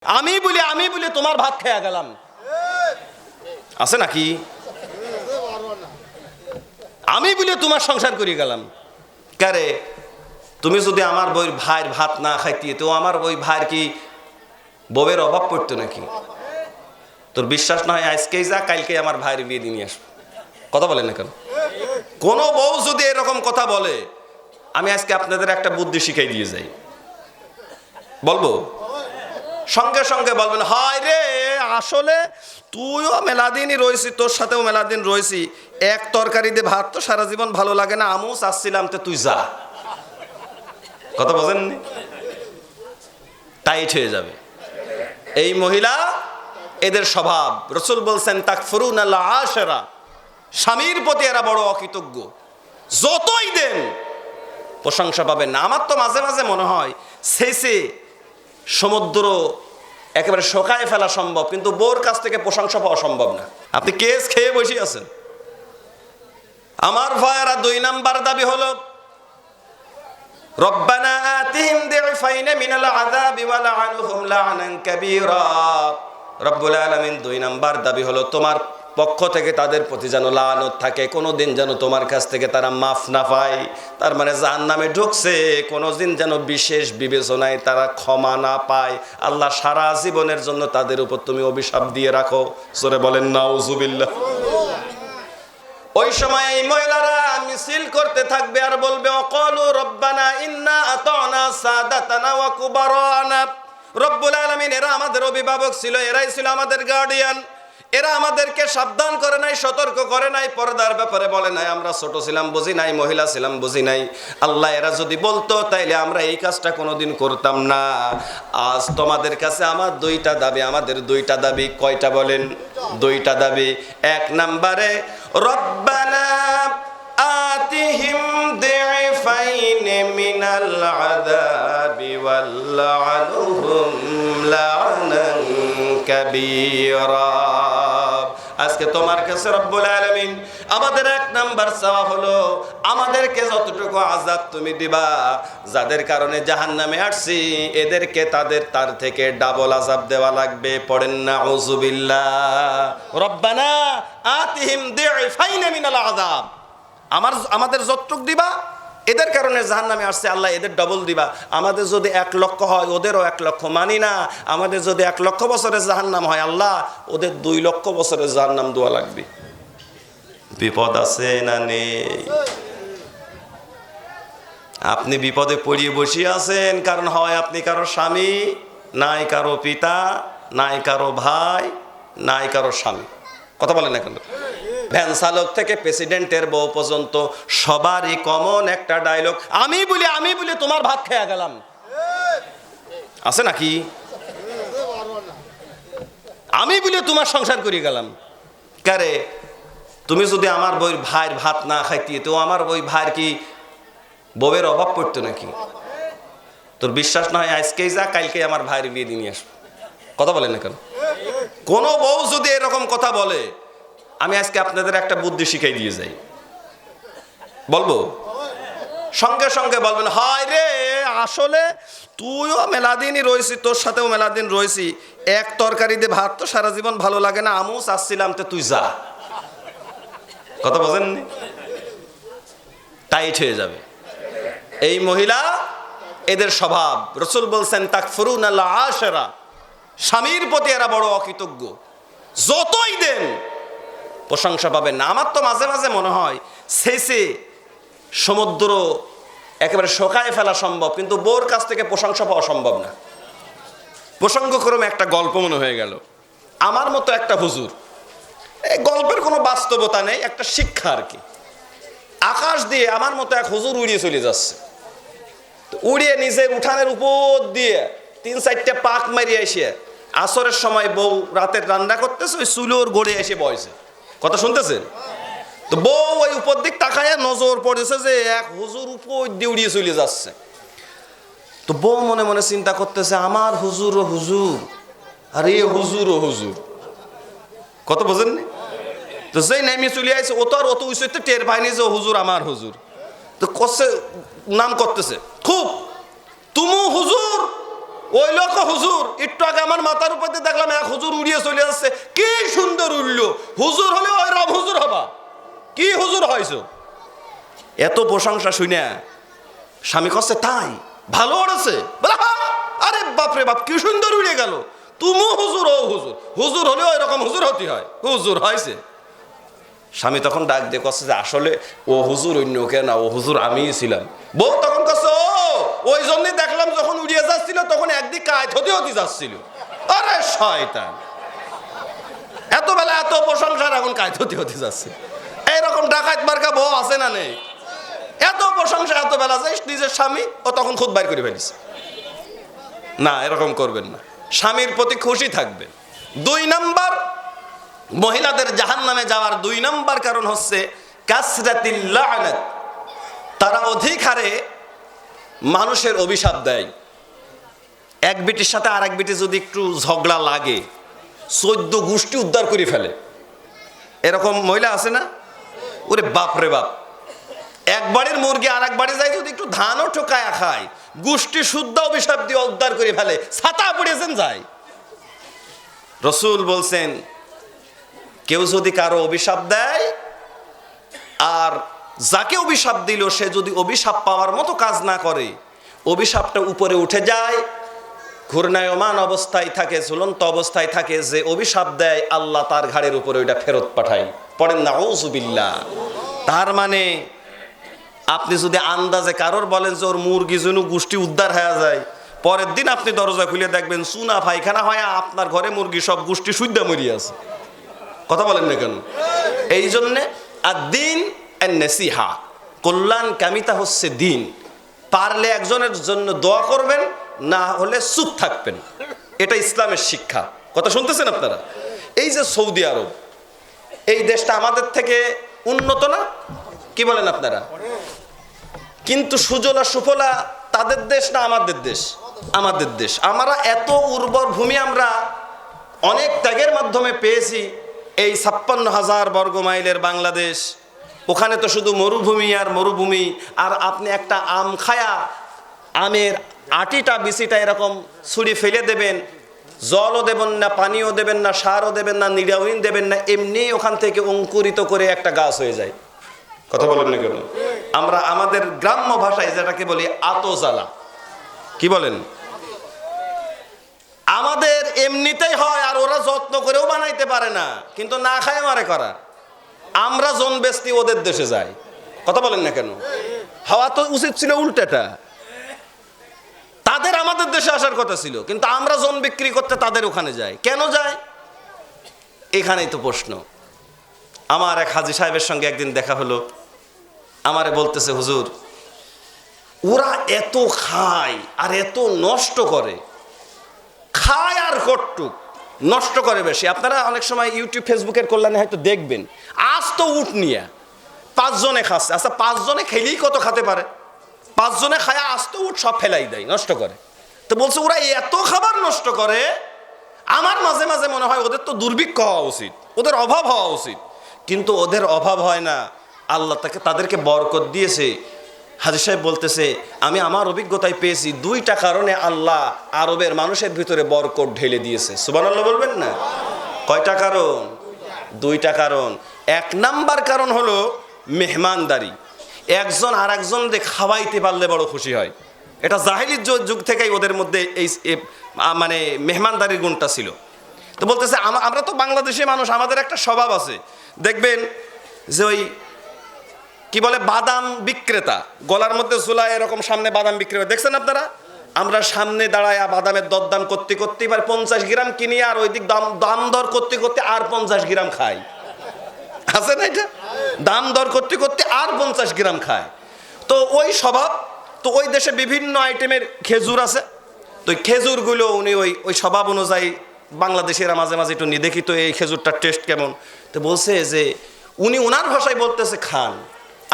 আমি বলি তোমার ভাত খেয়ে গেলাম, আছে নাকি? আমি বলি তোমার সংসার করে গেলাম। কারে তুমি যদি আমার বউয়ের ভাইয়ের ভাত না খাইতি তো আমার ওই ভাইয়ের কি বউয়ের অভাব পড়তো নাকি? তোর বিশ্বাস না হয় আজকেই যা, কালকে আমার ভাইয়ের বিয়ে দিয়ে নিয়ে আসবো। কথা বলেন না কেন? কোনো বউ যদি এরকম কথা বলে, আমি আজকে আপনাদের একটা বুদ্ধি শিখাই দিয়ে যাই। বলবো? সঙ্গে সঙ্গে বলবেন, হয় রে আসলে তুইও মেলাদিনই রয়েছি, তোর সাথেও মেলাদিন রয়েছি, এক তরকারি দিয়ে ভাত তো সারা জীবন ভালো লাগে না, আমিও চাচ্ছিলাম তো তুই যা। কথা বোঝেননি? টাইট হয়ে যাবে। এই মহিলা, এদের স্বভাব। রাসূল বলছেন তাকফুরুনাল আশরা, স্বামীর প্রতি এরা বড় অকৃতজ্ঞ। যতই দেন প্রশংসা পাবেন না। আমার তো মাঝে মাঝে মনে হয় শেষে সমুদ্র একেবারে শোকায় ফেলা সম্ভব, কিন্তু বউর কাছ থেকে প্রশংসা পাওয়া সম্ভব না। আপনি কেস খেয়ে বসে আছেন। আমার ভাইয়েরা 2 নাম্বার দাবি হলো রব্বানা আতিহিম দিফাইনা মিনাল আযাবি ওয়া লা'আনহুম লা'নান কাবীরা। রব্বুল আলামিন 2 নাম্বার দাবি হলো তোমার পক্ষ থেকে তাদের প্রতি যেন লানত থাকে, কোনোদিন যেন তোমার কাছ থেকে তারা মাফ না পায়। তার মানে জাহান্নামে ঢুকছে, কোনোদিন যেন বিশেষ বিবেচনায় তারা ক্ষমা না পায়। আল্লাহ সারা জীবনের জন্য তাদের উপর তুমি অভিশাপ দিয়ে রাখো। জোরে বলেন নাউজুবিল্লাহ। ওই সময় এই মহিলারা মিছিল করতে থাকবে আর বলবে অকালু রব্বানা ইন্না আতানা সাদাতানা ওয়া কুবারানা। রব্বুল আলামিন এরা আমাদের অভিভাবক ছিল, এরাই ছিল আমাদের গার্ডিয়ান, এরা আমাদেরকে সাবধান করে নাই, সতর্ক করে নাই, পর্দার ব্যাপারে বলে নাই, আমরা ছোট ছিলাম বুঝি নাই, মহিলা ছিলাম বুঝি নাই। আল্লাহ এরা যদি বলতো তাইলে আমরা এই কাজটা কোনোদিন করতাম না। আজ তোমাদের কাছে আমার 2টা দাবি, আমাদের 2টা দাবি। কয়টা বলেন? 2টা দাবি। 1 নম্বরে রব্বানা আতিহিম দিফাইন মিনাল আযাবি ওয়াল লা'আনহুম লা'নান কাবীরা। আজকে তোমার কাছে রব্বুল আলামিন আমাদের 1 নাম্বার চাওয়া হলো আমাদেরকে যতটুকু আযাব তুমি দিবা, যাদের কারণে জাহান্নামে আসছি এদেরকে তার থেকে ডাবল আযাব দেওয়া লাগবে। পড়েন নাউযুবিল্লাহ। রব্বানা আতিহিম দিফাইন মিনাল আযাব, আমাদের যতটুকু দিবা এদের কারণে জাহান্নামে আসছে আল্লাহ এদের ডবল দিবা। আমাদের যদি 1 লক্ষ হয় ওদেরও 1 লক্ষ, মানি না। আমাদের যদি 1 লক্ষ বছরের জাহান্নাম হয় আল্লাহ ওদের 2 লক্ষ বছরের জাহান্নাম দেওয়া লাগবে। বিপদ আছে না নেই? আপনি বিপদে পড়িয়ে বসে আছেন, কারণ হয় আপনি কারো স্বামী, নাই কারো পিতা, নাই কারো ভাই, নাই কারো স্বামী। কথা বলেন না কেন? ভ্যান চালক থেকে প্রেসিডেন্টের বউ পর্যন্ত সবারই কমন একটা ডায়লগ, আমি বলি তোমার ভাত খেয়ে গেলাম, আছে নাকি? আমি বলি তোমার সংসার করে গেলাম। কারে তুমি যদি আমার বউয়ের ভাইয়ের ভাত না খাইতি তো আমার ওই ভাইয়ের কি বউয়ের অভাব পড়তো নাকি? তোর বিশ্বাস না হয় আজকেই যা, কালকে আমার ভাইয়ের বিয়ে দিয়ে নিয়ে আসবো। কথা বলেন না কেন? কোনো বউ যদি এরকম কথা বলে, আমি আজকে আপনাদের একটা বুদ্ধি শিখাই দিয়ে যাই। বলবো? সঙ্গে সঙ্গে বলবেন, হয় রে আসলে তুইও মেলাদিনই রয়েছি, তোর সাথেও মেলাদিন রয়েছি, এক তরকারি দিয়ে ভাত তো সারা জীবন ভালো লাগে না, আমিও চাচ্ছিলাম তো তুই যা। কথা বোঝেননি? টাইট হয়ে যাবে। এই মহিলা, এদের স্বভাব। রাসূল বলছেন তাকফুরুনাল আশরা, স্বামীর প্রতি এরা বড় অকৃতজ্ঞ। যতই দেন প্রশংসা পাবেন না। আমার তো মাঝে মাঝে মনে হয় শেষে সমুদ্র একেবারে শোকায় ফেলা সম্ভব, কিন্তু বউর কাছ থেকে প্রশংসা পাওয়া সম্ভব না। প্রসঙ্গক্রমে একটা গল্প মনে হয়ে গেল। আমার মতো একটা হুজুর, এই গল্পের কোনো বাস্তবতা নেই, একটা শিক্ষা আর কি। আকাশ দিয়ে আমার মতো এক হুজুর উড়িয়ে চলে যাচ্ছে। উড়িয়ে নিজের উঠানের উপর দিয়ে 3-4টে পাক মারিয়ে এসে আসরের সময় বউ রাতের রান্না করতেছে, ওই চুলোর গড়ে এসে বসে। কথা শুনতেছেন তো? বউ ওই উপর দিক তাকায় নজর পড়েছে যে এক হুজুর উপর দিয়ে উড়িয়ে চলে যাচ্ছে। তো বউ মনে মনে চিন্তা করতেছে, আমার হুজুর ও হুজুর, আর এ হুজুর ও হুজুর। কত বোঝেননি? তো যেই নেমে চলে আসছে ও তো আর অত উঁচুতে টের পায়নি যে হুজুর আমার হুজুর। তো করছে নাম করতেছে খুব, তুমু হুজুর ওই লোক হুজুর, একটু আগে আমার মাথার উপর দিয়ে দেখলাম এক হুজুর উড়িয়ে চলে আসছে, কি সুন্দর উড়লো। হুজুর হলে ওই রব হুজুর হবা, কি হুজুর হয়েছ। এত প্রশংসা শুনে স্বামী কচ্ছে তাই ভালো ওড়েছে, আরে বাপরে বাপ কি সুন্দর উড়ে গেল, তুমি হুজুর ও হুজুর, হুজুর হলে ওই রকম হুজুর হতে হয়, হুজুর হয়েছে। স্বামী তখন ডাক দিয়ে কচ্ছে যে আসলে ও হুজুর অন্য কে না, ও হুজুর আমিই ছিলাম। বউ তখন কচ্ছে ও ওই জন্যই দেখলাম যখন উড়িয়ে যাচ্ছিল তখন একদিক কায়ত হতে হতে যাচ্ছিল। আরে শয়তান, এত বেলা এত প্রশংসার এখন কায়ত হতে হতে যাচ্ছে। এইরকম ডাকাত মার্কা বউ আছে না নেই? এত প্রশংসা এত বেলা যায় নিজের স্বামী ও তখন খুদ বাইর করে ফেলিস। না, এরকম করবেন না, স্বামীর প্রতি খুশি থাকবেন। 2 নাম্বার, মহিলাদের জাহান্নামে যাওয়ার 2 নাম্বার কারণ হচ্ছে কাসরাতিল লা'নাত, তারা অধিক হারে মানুষের অভিশাপ দেয়। এক বিটির সাথে আর এক বিটি যদি একটু ঝগড়া লাগে 14 গোষ্ঠী উদ্ধার করে ফেলে। এরকম মহিলা আছে না? ওরে বাপ রে বাপ, এক বাড়ির মুরগি আর এক বাড়ি যায় যদি একটু ধানও ঠোকায়া খায়, গোষ্ঠী শুদ্ধ অভিশাপ দিয়ে উদ্ধার করে ফেলে, ছাতা পড়েছেন যায়। রসুল বলছেন কেউ যদি কারো অভিশাপ দেয় আর যাকে অভিশাপ দিল সে যদি অভিশাপ পাওয়ার মতো কাজ না করে, অভিশাপটা উপরে উঠে যায়, ঘূর্ণায়মান অবস্থায় থাকে, ঝুলন্ত অবস্থায় থাকে, যে অভিশাপ দেয় আল্লাহ তার ঘাড়ের উপরে ওইটা ফেরত পাঠায়। পড়েন নাউযুবিল্লাহ। তার মানে আপনি যদি আন্দাজে কারোর বলেন যে ওর মুরগি যেন গোষ্ঠী উদ্ধার হয়ে যায়, পরের দিন আপনি দরজা খুলে দেখবেন চুনা পায়খানা হয়, আপনার ঘরে মুরগি সব গোষ্ঠী সুদ্ধা মরিয়ে আছে। কথা বলেন না কেন? এই জন্যে আদ-দ্বীন আন-নাসিহা, কল্যাণ কামিতা হচ্ছে দিন। পারলে একজনের জন্য দোয়া করবেন, না হলে চুপ থাকবেন, এটা ইসলামের শিক্ষা। কথা শুনতেছেন আপনারা? এই যে সৌদি আরব, এই দেশটা আমাদের থেকে উন্নত না? কি বলেন আপনারা? কিন্তু সুজলা সুফলা তাদের দেশ না আমাদের দেশ? আমাদের দেশ। আমরা এত উর্বর ভূমি আমরা অনেক ত্যাগের মাধ্যমে পেয়েছি। এই 56,000 বর্গ মাইলের বাংলাদেশ, ওখানে তো শুধু মরুভূমি আর মরুভূমি। আর আপনি একটা আম খায়া আমের আটিটা বিচিটা এরকম ছুরি ফেলে দেবেন, জলও দেবেন না, পানিও দেবেন না, সারও দেবেন না, নিড়াউন দেবেন না, এমনি ওখান থেকে অঙ্কুরিত করে একটা গাছ হয়ে যায়। কথা বলেন না কেন? আমরা আমাদের গ্রাম্য ভাষায় যেটাকে বলি আতজালা, কি বলেন? আমাদের এমনিতেই হয়, আর ওরা যত্ন করেও বানাইতে পারে না, কিন্তু না খায় মারে করা। আমরা জন বেস্তি ওদের দেশে যাই। কথা বলেন না কেন? হওয়া তো উচিত ছিল উল্টাটা, তাদের আমাদের দেশে আসার কথা ছিল, কিন্তু আমরা জন বিক্রি করতে তাদের ওখানে যাই। কেন যায়? এখানেই তো প্রশ্ন। আমার এক হাজী সাহেবের সঙ্গে একদিন দেখা হলো, আমারে বলতেছে হুজুর ওরা এত খায় আর এত নষ্ট করে, খায় আর কটটুক নষ্ট করে বেশি। আপনারা অনেক সময় ইউটিউব ফেসবুকের কল্যাণে হয়তো দেখবেন, আজ তো উট নিয়ে 5 জনে খাচ্ছে। আচ্ছা 5 জনে খেলেই কত খেতে পারে? 5 জনে খায় আজ তো উট সব ফেলাই দেয়, নষ্ট করে। তো বলছে ওরা এত খাবার নষ্ট করে, আমার মাঝে মাঝে মনে হয় ওদের তো দুর্ভিক্ষ হওয়া উচিত, ওদের অভাব হওয়া উচিত। কিন্তু ওদের অভাব হয় না, আল্লাহ তাদেরকে বরকত দিয়েছে। হাজী সাহেব বলতেছে আমি আমার অভিজ্ঞতায় পেয়েছি 2টা কারণে আল্লাহ আরবের মানুষের ভিতরে বরকত ঢেলে দিয়েছে। সুবহানাল্লাহ বলবেন না? কয়টা কারণ? 2টা কারণ। 1 নাম্বার কারণ হলো মেহমানদারি। একজন আর একজনকে খাওয়াইতে পারলে বড় খুশি হয়। এটা জাহিলির যুগ থেকেই ওদের মধ্যে এই মানে মেহমানদারির গুণটা ছিল। তো বলতেছে আমরা তো বাংলাদেশি মানুষ, আমাদের একটা স্বভাব আছে, দেখবেন যে ওই কি বলে বাদাম বিক্রেতা, গলার মধ্যে ঝুলায় এরকম সামনে বাদাম বিক্রি করে, দেখছেন আপনারা? আমরা সামনে দাঁড়ায় বাদামের দরদাম করতে করতে এবার 50 গ্রাম কিনি, আর ওই দিক দাম দর করতে করতে আর 50 গ্রাম খাই। আছে না এটা? দাম দর করতে করতে আর 50 গ্রাম খায়। তো ওই স্বভাব। তো ওই দেশে বিভিন্ন আইটেমের খেজুর আছে, তো খেজুরগুলো উনি ওই স্বভাব অনুযায়ী বাংলাদেশেরা মাঝে মাঝে একটু নিয়ে দেখি তো এই খেজুরটার টেস্ট কেমন। তো বলছে যে উনি ওনার ভাষায় বলতেছে খান,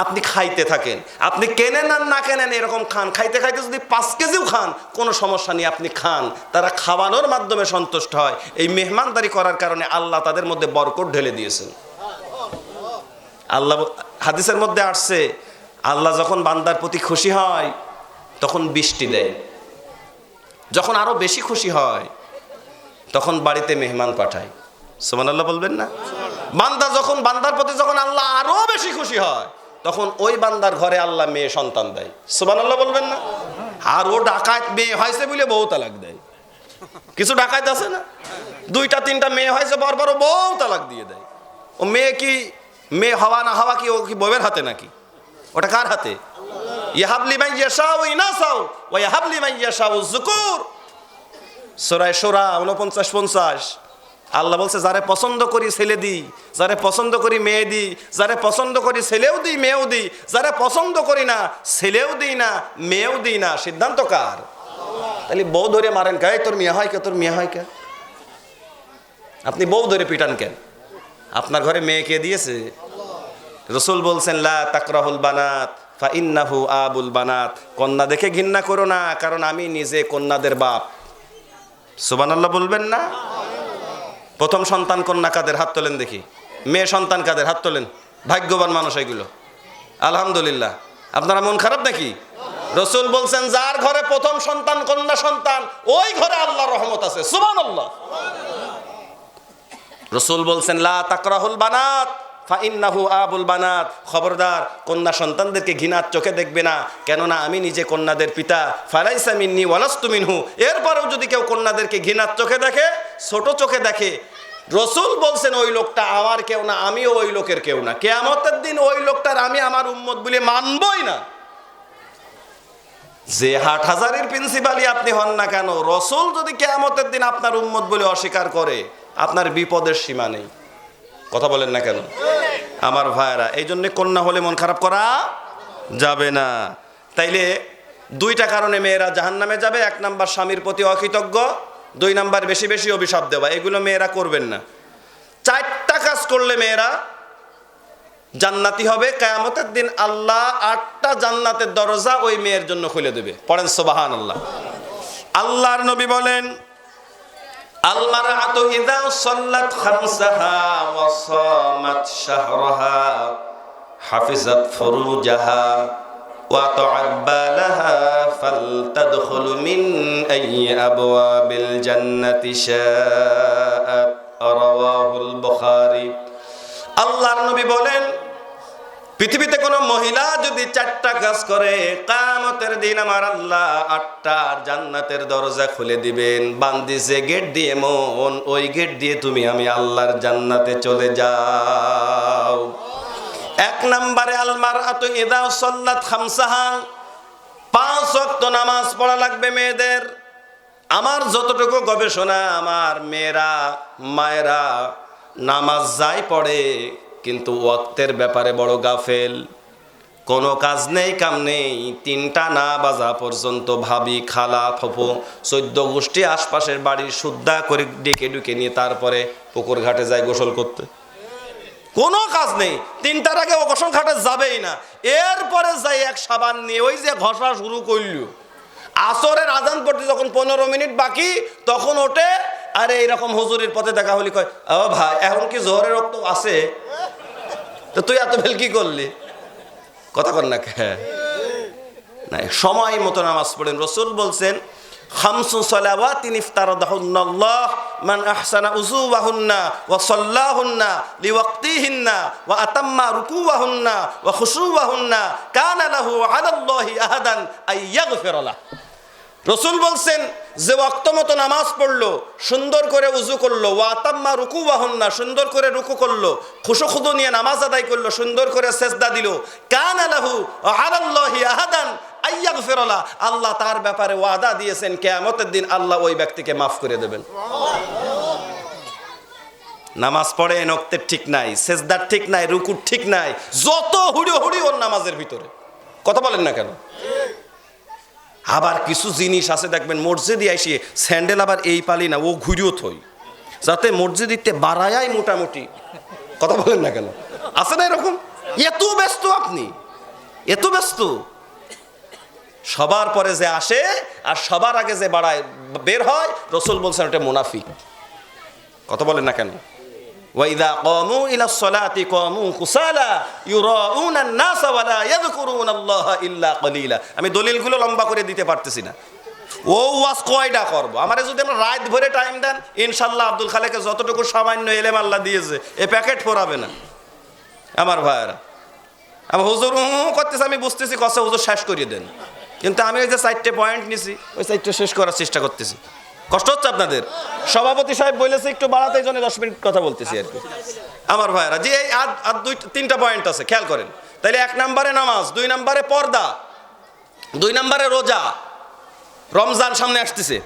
আপনি খাইতে থাকেন, আপনি কেনেন আর না কেনেন এরকম খান, খাইতে খাইতে যদি 5 কেজিও খান কোনো সমস্যা নেই, আপনি খান। তারা খাওয়ানোর মাধ্যমে সন্তুষ্ট হয়। এই মেহমানদারি করার কারণে আল্লাহ তাদের মধ্যে বরকত ঢেলে দিয়েছেন। আল্লাহ হাদিসের মধ্যে আসছে আল্লাহ যখন বান্দার প্রতি খুশি হয় তখন বৃষ্টি দেয়। যখন আরো বেশি খুশি হয় তখন বাড়িতে মেহমান পাঠায়। সুবহানাল্লাহ বলবেন না? বান্দা যখন, বান্দার প্রতি যখন আল্লাহ আরো বেশি খুশি হয় তখন ওই বান্দার ঘরে আল্লাহ মেয়ে সন্তান দেয়। সুবহানাল্লাহ বলবেন না? আর ও ডাকাত মেয়ে হয়েছে বলে বউ তালাক দেয়। কিছু ডাকাত আছে না, 2টা 3টা মেয়ে হয়েছে বারবার বউ তালাক দিয়ে দেয়। ও মেয়ে কি, মেয়ে হওয়া না হওয়া কি ও কি বউয়ের হাতে নাকি? ওটা কার হাতে? ইয়াহাবলি মান ইয়াশাউ ইনাসাউ ওয়া ইয়াহাবলি মান ইয়াশাউ যুকুর। সূরা শুরা 49-50। আল্লাহ বলছে যারে পছন্দ করি ছেলে দিই, যারে পছন্দ করি মেয়ে দিই, যারে পছন্দ করি ছেলেও দিই মেয়েও দিই, যারে পছন্দ করি না ছেলেও দিই না মেয়েও দিই না। সিদ্ধান্ত কার? তাহলে বউ ধরে মারেন কে? তোর মেয়ে হয় কে? তোর মেয়ে হয় কে? আপনি বউ ধরে পিটান কেন? আপনার ঘরে মেয়ে কে দিয়েছে? রাসূল বলছেন লা তাকরাহুল বানাত ফা ইন্নাহু আবুল বানাত। কন্যা দেখে ঘৃণা করো না, কারণ আমি নিজে কন্যাদের বাপ। সুবহানাল্লাহ বলবেন না? প্রথম সন্তান কন্যা কাদের? হাত তোলেন দেখি। মেয়ে সন্তান কাদের? হাত তোলেন। ভাগ্যবান মানুষ এগুলো, আলহামদুলিল্লাহ। আপনারা মন খারাপ নাকি? রাসূল বলছেন যার ঘরে প্রথম সন্তান কন্যা সন্তান ওই ঘরে আল্লাহর রহমত আছে। সুবহানাল্লাহ। রাসূল বলছেন লা তাকরাহুল বানাত ফা ইন্নাহু আবুল বানাত। খবরদার কন্যা সন্তানদেরকে ঘৃণার চোখে দেখবে না, কেননা আমি নিজে কন্যাদের পিতা। ফালাইসা মিন্নি ওয়ালাস্তু মিনহু। এরপরেও যদি কেউ কন্যাদেরকে ঘৃণার চোখে দেখে, ছোট চোখে দেখে, রাসূল বলছেন ওই লোকটা আমার কেউ না, আমিও ওই লোকের কেউ না। কিয়ামতের দিন ওই লোকটার আমি আমার উম্মত বলে মানবই না। যে হাটহাজারির প্রিন্সিপালই আপনি হন না কেন, রাসূল যদি কিয়ামতের দিন আপনার উম্মত বলে অস্বীকার করে, আপনার বিপদের সীমা নেই। কথা বলেন না কেন আমার ভাইরা? এই জন্য কন্যা হলে মন খারাপ করা যাবে না। তাইলে 2টা কারণে মেয়েরা জাহান্নামে যাবে। 1 নাম্বার স্বামীর প্রতি অকৃতজ্ঞ, 2 নাম্বার বেশি বেশি অভিশাপ দেওয়া। এগুলো মেয়েরা করবেন না। 4টা কাজ করলে মেয়েরা জান্নাতি হবে। কিয়ামতের দিন আল্লাহ 8টা জান্নাতের দরজা ওই মেয়ের জন্য খুলে দেবে। পড়েন সুবহানাল্লাহ। আল্লাহর নবী বলেন আল মারআতু ইযা সাল্লাত খামসাহা ওয়া সামাত শাহরাহা হাফিজাত ফুরুজাহা ওয়া তা'আব্বালাহা ফালতাদখুল মিন আইয়ি আবওয়াবিল জান্নাতি শাআত। রাওয়াহুল বুখারী। আল্লাহর নবী বলেন পৃথিবীতে কোনো মহিলা যদি 4টা কাজ করে, কিয়ামতের দিন আমার আল্লাহ 8টা জান্নাতের দরজা খুলে দিবেন। বান্দি যে গেট দিয়ে মন, ওই গেট দিয়ে তুমি আমি আল্লাহর জান্নাতে চলে যাও। 1 নম্বরে আল মারআতু ইযা সাল্লাত খামসাহা, 5 ওয়াক্ত নামাজ পড়া লাগবে মেয়েদের। আমার যতটুকু গবেষণা, আমার মেয়েরা মায়েরা নামাজ যাই পড়ে কিন্তু ওয়াক্তের ব্যাপারে বড় গাফেল। কোনো কাজ নেই কাম নেই, 3টা না বাজা পর্যন্ত ভাবি খালা ফুফু 14 গোষ্ঠী আশপাশের বাড়ির শুদ্ধা করে ডেকে ডুকে নিয়ে তারপরে পুকুর ঘাটে যায় গোসল করতে। কোনো কাজ নেই, 3টার আগে ও গোসল ঘাটে যাবেই না। এরপরে যাই এক সাবান নিয়ে ওই যে ঘষা শুরু করল। আসরের আজান পড়তে যখন 15 মিনিট বাকি তখন ওঠে, আরে এইরকম হুজুরের পথে দেখা হলি কয় ও ভাই এখন কি জোহরের রক্ত আছে? তো তুই এত বেল কি করলি? কথা কর না কে না, সময় মতো নামাজ পড়েন। রাসূল বলছেন খামসু সালাওয়াতিন ইফতারাদাহুন্নাল্লাহ মান আহসানা উযুওয়াহুন্না ওয়া সাল্লাহুন্না লিওয়াক্তিহিন্না ওয়া আতাম্মা রুকুওয়াহুন্না ওয়া খুশুওয়াহুন্না কানা লাহু আলাল্লাহি আহাদান আইয়াগফিরা লাহু। রাসূল বলছেন যে ওয়াক্ত মতো নামাজ পড়লো, সুন্দর করে উযু করলো, ওয়া আতাম্মা রুকুওয়াহুন্না সুন্দর করে রুকু করলো, খুশু খুদু নিয়ে নামাজ আদায় করলো, সুন্দর করে সিজদা দিল, কানা লাহু আলাল্লাহি আহাদান আইয়াগফিরা লাহু, আল্লাহ তার ব্যাপারে ওয়াদা দিয়েছেন কিয়ামতের দিন আল্লাহ ওই ব্যক্তিকে মাফ করে দেবেন। নামাজ পড়ে ওয়াক্তের ঠিক নাই, সিজদার ঠিক নাই, রুকুর ঠিক নাই, যত হুড়ি হুড়ি ওর নামাজের ভিতরে। কথা বলেন না কেন? আবার কিছু জিনিস আছে দেখবেন মসজিদে এসে স্যান্ডেল আবার এই পালি না ও ঘুরিও থই, যাতে মসজিদে বাড়ায় মোটামুটি। কথা বলেন না কেন? আছে না এরকম? এত ব্যস্ত আপনি, এত ব্যস্ত। সবার পরে যে আসে আর সবার আগে যে বাড়ায় বের হয়, রাসূল বলছেন এটা মুনাফিক। কথা বলেন না কেন? ওয়াইদা কামু ইলা সলাতি কামু কুসালা ইউরাউনা الناس ওয়ালা ইয়াযকুরুনাল্লাহা ইল্লা কলিলা। আমি দলিলগুলো লম্বা করে দিতে পারতেছি না। ও ওয়াজ কয়টা করবো? আমারে যদি আমরা রাত ভরে টাইম দেন, ইনশাল্লাহ আব্দুল খালেকে যতটুকু সামান্য এলেম আল্লাহ দিয়েছে এ প্যাকেট ফোরাবে না আমার ভাইয়েরা। আমি হুজুর করতেছি, আমি বুঝতেছি কষ্ট, হুজুর শেষ করিয়ে দেন, কিন্তু আমি ওই যে 4টে পয়েন্ট নিছি ওই 4টে শেষ করার চেষ্টা করতেছি। কষ্ট হচ্ছে আপনাদের? সভাপতি সাহেব বলেছে একটু বাড়াতে, এই জন্য 10 মিনিট কথা বলতেছি আর কি আমার ভাইয়েরা। যে এই আর 2-3টা পয়েন্ট আছে, খেয়াল করেন। তাইলে 1 নম্বরে নামাজ, 2 নম্বরে পর্দা, 2 নম্বরে রোজা। রমজান সামনে আসতেছে,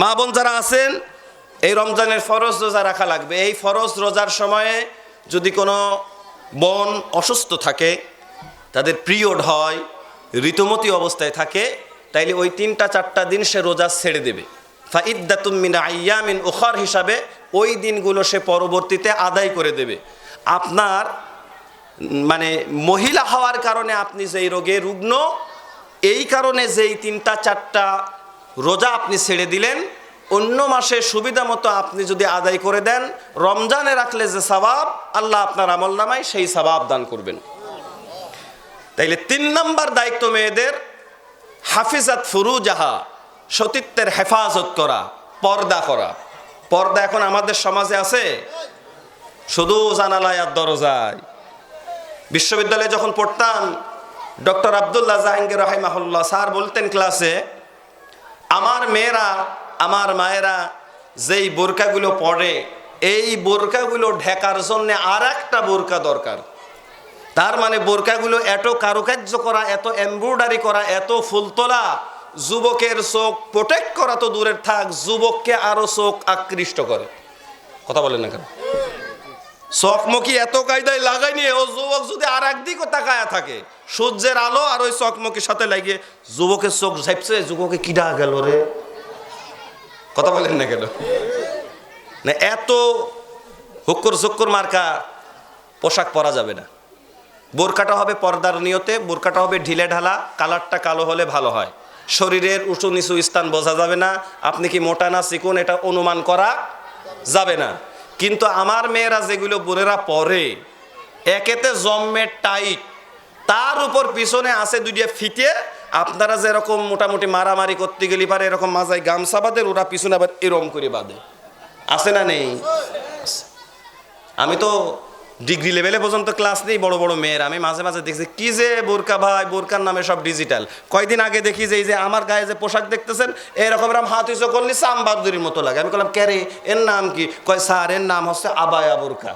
মা বোন যারা আছেন এই রমজানের ফরজ রোজা রাখা লাগবে। এই ফরজ রোজার সময়ে যদি কোনো বোন অসুস্থ থাকে, তাদের পিরিয়ড হয়, ঋতুমতী অবস্থায় থাকে, তাইলে ওই 3-4টা দিন সে রোজা ছেড়ে দেবে। ফাইদ্দাতুম মিন আইয়ামিন উখর হিসাবে ওই দিনগুলো সে পরবর্তীতে আদায় করে দেবে। আপনার মানে মহিলা হওয়ার কারণে আপনি যেই রোগে রুগ্ন, এই কারণে যেই 3-4টা রোজা আপনি ছেড়ে দিলেন, অন্য মাসে সুবিধা মতো আপনি যদি আদায় করে দেন, রমজানে রাখলে যে সওয়াব আল্লাহ আপনার আমলনামায় সেই সওয়াব দান করবেন। তাইলে 3 নম্বর দায়িত্ব মেয়েদের হাফিজাত ফুরুজাহা, সতীত্বের হেফাজত করা, পর্দা করা। পর্দা এখন আমাদের সমাজে আছে শুধু জানালায় আর দরজায়। বিশ্ববিদ্যালয়ে যখন পড়তাম, ডক্টর আব্দুল্লাহ জাহাঙ্গীর রাহিমাহুল্লাহ স্যার বলতেন ক্লাসে, আমার মেয়েরা, আমার মায়েরা যেই বোরকাগুলো পরে, এই বোরকাগুলো ঢেকার জন্য আর একটা বোরকা দরকার। তার মানে বোরকাগুলো এত কারুকার্য করা, এত এমব্রয়ডারি করা, এত ফুল তোলা, যুবকের চোখ প্রোটেক্ট করা তো দূরের থাক, যুবককে আরো চোখ আকৃষ্ট করে। কথা বলেন না কেন? চকমকি এত কায়দায় লাগাই নিয়ে ও যুবক যদি আর একদিকও তাকায়া থাকে, সূর্যের আলো আর ওই চকমকির সাথে লাগিয়ে যুবকের চোখ ঝাপছে, যুবকে কিডা গেল রে। কথা বলেন না কেন? না, এত হুক্কর চক্কর মার্কা পোশাক পরা যাবে না। বোরকাটা হবে পর্দার নিয়তে, বোরকাটা হবে ঢিলে ঢালা, কালারটা কালো হলে ভালো হয়। শরীরের উঁচু নিচু স্থান বোঝা যাবে না, আপনি কি মোটা না চিকন এটা অনুমান করা যাবে না। কিন্তু আমার মেয়েরা যেগুলো বোনেরা পরে, একেতে জম্মে টাইট, তার উপর পিছনে আছে 2টা ফিতে। আপনারা যেরকম মোটামুটি মারামারি করতে গেলে পারে এরকম মাজায় গামছা বাঁধে, ওরা পিছনে আবার এরম করে বাঁধে, আছে না নেই? আমি তো ডিগ্রি লেভেলে পর্যন্ত ক্লাস নেই, বড় বড় মেয়ের আমি মাঝে মাঝে দেখছি কি যে বোরকা ভাই, বোরকার নামে সব ডিজিটাল। কয়দিন আগে দেখি যে এই যে আমার গায়ে যে পোশাক দেখতেছেন, এরকম এরকম হাত উঁচু করলে সামবাদুরির মতো লাগে। আমি বললাম কে রে, এর নাম কি? কয় স্যার এর নাম হচ্ছে আবায়া বোরকা।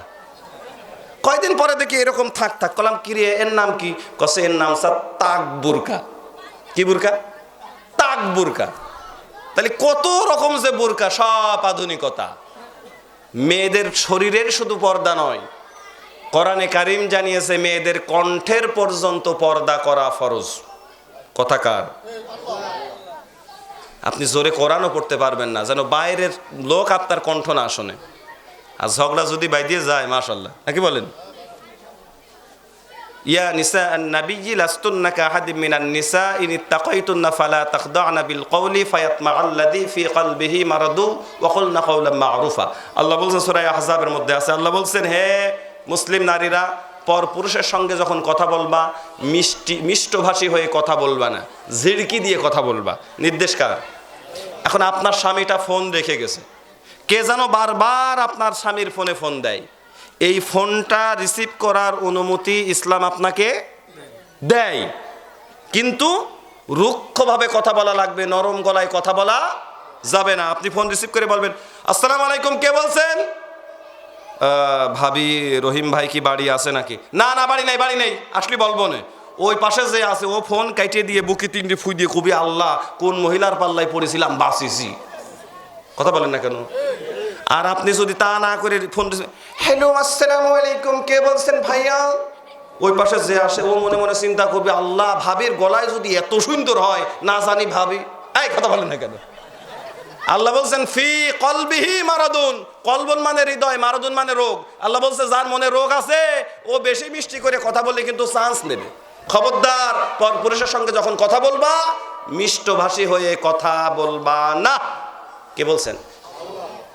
কয়দিন পরে দেখি এরকম থাক থাক, কলাম কি রে এর নাম কি? কছে এর নাম স্যার তাক বোরকা। কি বোরকা? তাক বোরকা। তাহলে কত রকম যে বোরকা, সব আধুনিকতা। মেয়েদের শরীরের শুধু পর্দা নয়, কোরআনে কারিম জানিয়েছে মেয়েদের কণ্ঠের পর্যন্ত পর্দা করা ফরজ। কথাকার আপনি জোরে কোরআনও পড়তে পারবেন না, যেন বাইরের লোক আপনার কণ্ঠ না শোনে। আর ঝগড়া যদি বাইদিয়ে যায়, মাশাআল্লাহ, নাকি বলেন? ইয়া নিসা আন-নাবিয়্যি লাস্তুন্না কাআহাদিম মিনান নিসা ইন ইত্তাকাইতুন্না ফালা তাখদা'না বিল কওলি ফায়াতমা'আল্লাযী ফি কলবিহি মারাদু ওয়া কুলনা কাওলাম মা'রুফা। আল্লাহ বলছেন সূরা আহজাবের মধ্যে আছে, আল্লাহ বলছেন হে মুসলিম নারীরা, পর পুরুষের সঙ্গে যখন কথা বলবা, মিষ্টভাষী হয়ে কথা বলবা না, ঝিড়কি দিয়ে কথা বলবা। নির্দেশ কার? এখন আপনার স্বামীটা ফোন রেখে গেছে, কে যেন বারবার আপনার স্বামীর ফোনে ফোন দেয়, এই ফোনটা রিসিভ করার অনুমতি ইসলাম আপনাকে দেয়, কিন্তু রুক্ষভাবে কথা বলা লাগবে, নরম গলায় কথা বলা যাবে না। আপনি ফোন রিসিভ করে বলবেন আসসালামু আলাইকুম, কে বলছেন? ভাবি রহিম ভাই কি বাড়ি আছে নাকি? না না, বাড়ি নেই, বাড়ি নেই, আসলে বলবো না। ওই পাশে যে আছে ও ফোন কাটিয়ে দিয়ে বুকে 3টি ফুই দিয়ে খুবই আল্লাহ কোন মহিলার পাল্লায় পড়েছিলাম, বাঁচিছি। কথা বলেন না কেন? আর আপনি যদি তা না করে ফোন, হ্যালো আসসালামু আলাইকুম, কে বলছেন ভাইয়া? ওই পাশে যে আসে ও মনে মনে চিন্তা করবে, আল্লাহ ভাবির গলায় যদি এত সুন্দর হয়, না জানি ভাবি। এই কথা বলেন না কেন? আল্লাহ বলছেন ফি কলবিহি মারাদুন, কলবুন মানে হৃদয়, মারাদুন মানে রোগ। আল্লাহ বলছে যার মনে রোগ আছে ও বেশি মিষ্টি করে কথা বললে কিন্তু চান্স নেবে। খবরদার, পরপুরুষের সঙ্গে যখন কথা বলবা, মিষ্টভাষী হয়ে কথা বলবা না। কে বলছেন?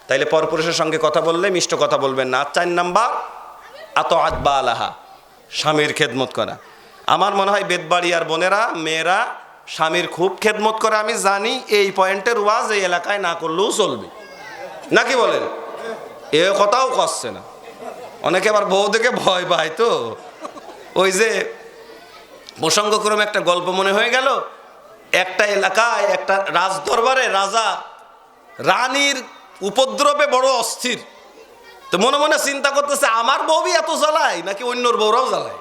তাইলে পরপুরুষের সঙ্গে কথা বললে মিষ্ট কথা বলবেন না। 4 নাম্বার আতআত বালাহা, স্বামীর খেদমত করা। আমার মনে হয় বেদবাড়ি আর বোনেরা, মেয়েরা স্বামীর খুব খেদমত করে, আমি জানি এই পয়েন্টের ওয়াজ এই এলাকায় না করলেও চলবে, নাকি বলেন? এ কথাও করছে না। অনেকে আবার বউ দেখে ভয় পায় তো। ওই যে প্রসঙ্গক্রমে একটা গল্প মনে হয়ে গেল, একটা এলাকায় একটা রাজদরবারে রাজা রানীর উপদ্রবে বড় অস্থির। তো মনে মনে চিন্তা করতেছে, আমার বউই এত জ্বালায় নাকি অন্যর বউরাও জ্বালায়।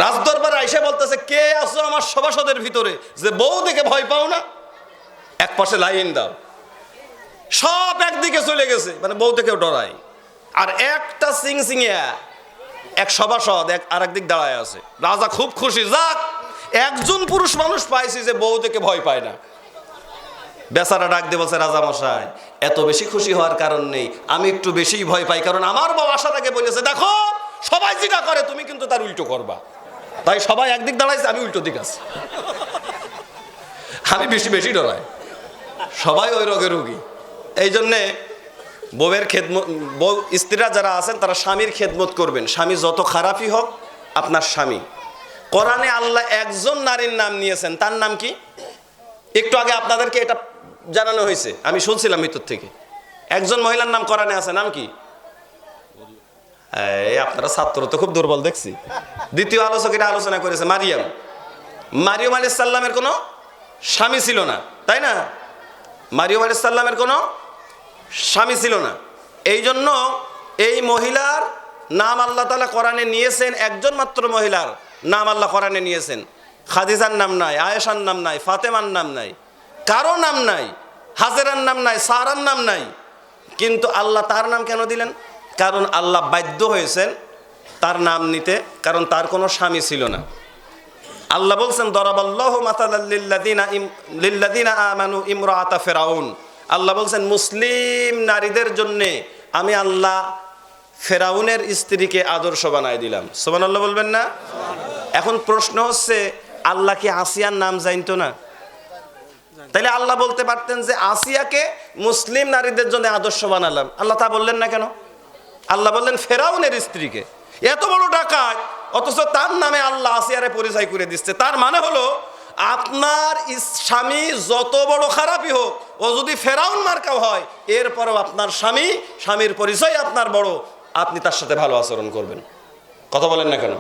রাজদরবারে আইসা বলতেছে, কে আছো আমার সভাসদের ভিতরে যে বউ দেখে ভয় পাও না? এক পাশে লাইন দাও। সব একদিকে চলে গেছে, মানে বউ থেকেও ডরায়। আর একটা সিংসিংয়া এক সভাসদ আরেক দিক দাঁড়ায় আছে। রাজা খুব খুশি, যাক একজন পুরুষ মানুষ পাইছি যে বউ থেকে ভয় পায় না। বেচারা ডাক দিয়ে বলছে, রাজা মশাই এত বেশি খুশি হওয়ার কারণ নেই, আমি একটু বেশি ভয় পাই, কারণ আমার বউ আসার আগে বলেছে, দেখো সবাই যেটা করে তুমি কিন্তু তার উল্টো করবা। তাই সবাই একদিক দাঁড়াইছে, আমি উল্টো দিক আছি। আমি বেশি বেশি ডরাই, সবাই ওই রোগে রোগী। এই জন্যে বউয়ের খেদমত, বউ স্ত্রীরা যারা আছেন তারা স্বামীর খেদমত করবেন। স্বামী যত খারাপই হোক আপনার স্বামী। কোরআনে আল্লাহ একজন নারীর নাম নিয়েছেন, তার নাম কি? একটু আগে আপনাদেরকে এটা জানানো হয়েছে, আমি শুনছিলাম ভিতর থেকে। একজন মহিলার নাম কোরআনে আছে, নাম কি? এই আপনারা ছাত্র তো খুব দুর্বল দেখছি। দ্বিতীয় আলোচক এটা আলোচনা করেছে, মারিয়াম। মারিয়াম আলাইহিস সালামের কোনো স্বামী ছিল না, তাই না? মারিয়াম আলাইহিস সালামের কোনো স্বামী ছিল না। এই জন্য এই মহিলার নাম আল্লাহ তাআলা কোরআনে নিয়েছেন। একজন মাত্র মহিলার নাম আল্লাহ কোরআনে নিয়েছেন। খাদিজার নাম নাই, আয়েশার নাম নাই, ফাতেমার নাম নাই, কারো নাম নাই, হাজেরার নাম নাই, সারার নাম নাই। কিন্তু আল্লাহ তার নাম কেন দিলেন? কারণ আল্লাহ বাধ্য হয়েছেন তার নাম নিতে, কারণ তার কোনো স্বামী ছিল না। আল্লাহ বলছেন, দরাবাল্লাহু মাসালাল লিল্লাযিনা আমানু ইমরাআতা ফিরাউন। আল্লাহ বলছেন মুসলিম নারীদের জন্যে আমি আল্লাহ ফেরাউনের স্ত্রীকে আদর্শ বানায় দিলাম। সুবহানাল্লাহ বলবেন না? এখন প্রশ্ন হচ্ছে, আল্লাহ কি আসিয়ার নাম জানতো না? তাইলে আল্লাহ বলতে পারতেন যে আসিয়াকে মুসলিম নারীদের জন্য আদর্শ বানালাম। আল্লাহ তা বললেন না কেন? আল্লাহ বললেন ফেরাউনের স্ত্রীকে। এত বড় ডাকাত, অথচ তার নামে আল্লাহ আসিয়ারে পরিচয় করে দিচ্ছে। তার মানে হলো, আপনার স্বামী যত বড় খারাপই হোক, ও যদি ফেরাউন মার্কাও হয়, এরপরেও আপনার স্বামীর পরিচয় আপনার বড়, আপনি তার সাথে ভালো আচরণ করবেন। কথা বলেন না কেন?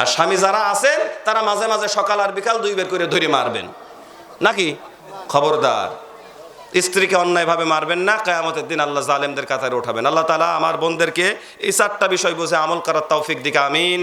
আর স্বামী যারা আছেন তারা মাঝে মাঝে সকাল আর বিকাল দুই বের করে ধরে মারবেন, নাকি? খবরদার, স্ত্রীকে অন্যায়ভাবে মারবেন না, কিয়ামতের দিন আল্লাহ জালেমদের কাতারে উঠাবেন। আল্লাহ তাআলা আমার বোনদেরকে এই 4টা বিষয় বুঝে আমল করার তৌফিক দিক, আমিন।